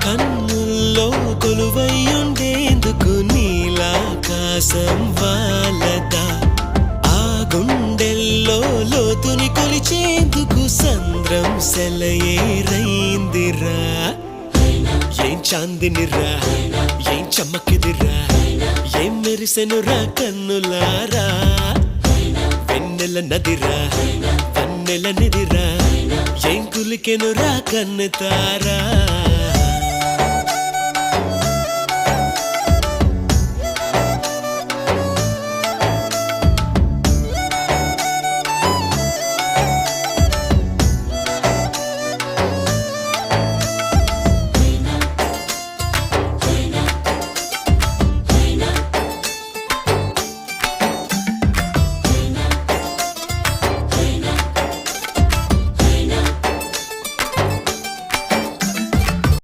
కన్నుల్లో కొలువయ్యుండేందుకు నీలాకాశం వాలదా ఆ గుండెల్లో లోతుని కొలిచేందుకు సంద్రం సెలయేరైందిరా ఏం చాందినిరా ఏం చమ్మకిదిరా ఏం మెరిసెనురా కన్నులారా వెన్నెల నదిరా వన్నెల నిదిరా ఏం కులికెనురా కన్నుతారా